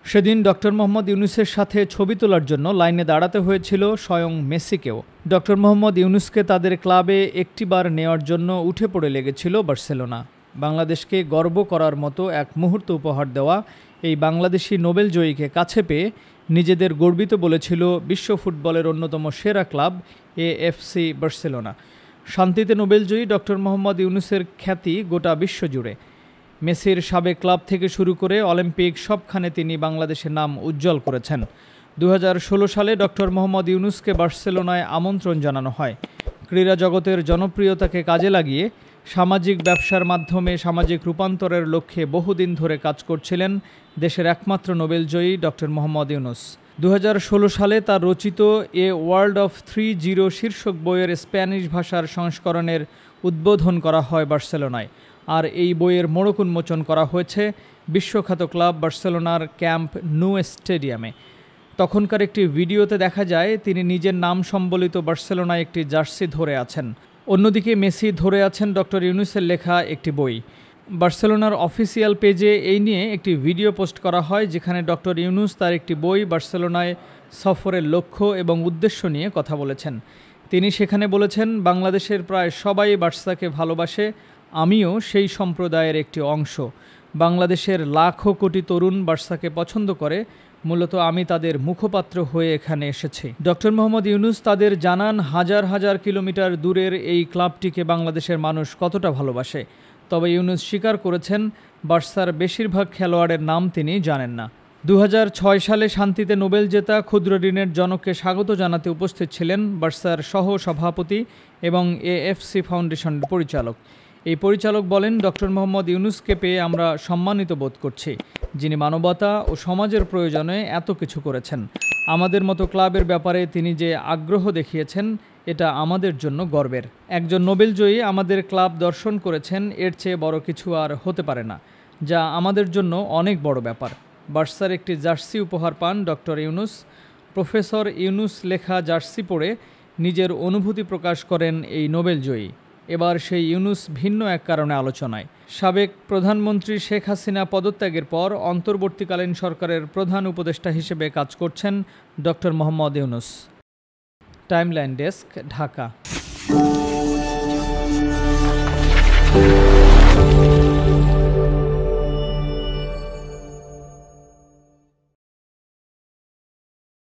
সেদিন ডক্টর মোহাম্মদ ইউনূসের সাথে ছবি তোলার জন্য লাইনে দাঁড়াতে হয়েছিল স্বয়ং মেসিকেও। ডক্টর মোহাম্মদ ইউনূসকে তাদের ক্লাবে একটিবার নেওয়ার জন্য উঠে পড়ে লেগেছিল বার্সেলোনা। বাংলাদেশকে গর্ব করার মতো এক মুহূর্ত উপহার দেওয়া এই বাংলাদেশি নোবেলজয়ীকে কাছে পেয়ে নিজেদের গর্বিত বলেছিল বিশ্ব ফুটবলের অন্যতম সেরা ক্লাব এএফসি বার্সেলোনা। শান্তিতে নোবেলজয়ী ডক্টর মোহাম্মদ ইউনূসের খ্যাতি গোটা বিশ্বজুড়ে। মেসির সাবেক ক্লাব থেকে শুরু করে অলিম্পিক সবখানে তিনি বাংলাদেশের নাম উজ্জ্বল করেছেন। 2016 সালে ডক্টর মোহাম্মদ ইউনূসকে বার্সেলোনায় আমন্ত্রণ জানানো হয়। ক্রীড়া জগতের জনপ্রিয়তাকে কাজে লাগিয়ে সামাজিক ব্যবসার মাধ্যমে সামাজিক রূপান্তরের লক্ষ্যে বহুদিন ধরে কাজ করছিলেন দেশের একমাত্র নোবেলজয়ী ডক্টর মোহাম্মদ ইউনূস। 2016 সালে তার রচিত এ ওয়ার্ল্ড অফ 3-0 শীর্ষক বইয়ের স্প্যানিশ ভাষার সংস্করণের উদ্বোধন করা হয় বার্সেলোনায়। আর এই বইয়ের মোড়ক উন্মোচন করা হয়েছে বিশ্বখ্যাত ক্লাব বার্সেলোনার ক্যাম্প নু স্টেডিয়ামে। তখনকার একটি ভিডিওতে দেখা যায় তিনি নিজের নাম সম্বলিত বার্সেলোনায় একটি জার্সি ধরে আছেন। অন্যদিকে মেসি ধরে আছেন ডক্টর ইউনূসের লেখা একটি বই। বার্সেলোনার অফিসিয়াল পেজে এই নিয়ে একটি ভিডিও পোস্ট করা হয়, যেখানে ডক্টর ইউনূস তার একটি বই বার্সেলোনায় সফরের লক্ষ্য এবং উদ্দেশ্য নিয়ে কথা বলেছেন। তিনি সেখানে বলেছেন, বাংলাদেশের প্রায় সবাই বার্সাকে ভালোবাসে, আমিও সেই সম্প্রদায়ের একটি অংশ। বাংলাদেশের লাখো কোটি তরুণ বার্সাকে পছন্দ করে, মূলত আমি তাদের মুখপাত্র হয়ে এখানে এসেছি। ডক্টর মোহাম্মদ ইউনূস তাদের জানান হাজার হাজার কিলোমিটার দূরের এই ক্লাবটিকে বাংলাদেশের মানুষ কতটা ভালোবাসে। তবে ইউনূস স্বীকার করেছেন, বার্সার বেশিরভাগ খেলোয়াড়ের নাম তিনি জানেন না। 2006 সালে শান্তিতে নোবেল জেতা ক্ষুদ্র ঋণের জনককে স্বাগত জানাতে উপস্থিত ছিলেন বার্সার সহ সভাপতি এবং এএফসি ফাউন্ডেশনের পরিচালক। এই পরিচালক বলেন, ডক্টর মোহাম্মদ ইউনূসকে পেয়ে আমরা সম্মানিত বোধ করছি, যিনি মানবতা ও সমাজের প্রয়োজনে এত কিছু করেছেন। আমাদের মতো ক্লাবের ব্যাপারে তিনি যে আগ্রহ দেখিয়েছেন, এটা আমাদের জন্য গর্বের। একজন নোবেলজয়ী আমাদের ক্লাব দর্শন করেছেন, এর চেয়ে বড় কিছু আর হতে পারে না, যা আমাদের জন্য অনেক বড় ব্যাপার। বার্সার একটি জার্সি উপহার পান ডক্টর ইউনূস। প্রফেসর ইউনূস লেখা জার্সি পরে নিজের অনুভূতি প্রকাশ করেন এই নোবেলজয়ী। এবার সেই ইউনূস ভিন্ন এক কারণে আলোচনায়। সাবেক প্রধানমন্ত্রী শেখ হাসিনা পদত্যাগের পর অন্তর্বর্তীকালীন সরকারের প্রধান উপদেষ্টা হিসেবে কাজ করছেন doctor Mohammad Yunus. Timeline desk, Dhaka.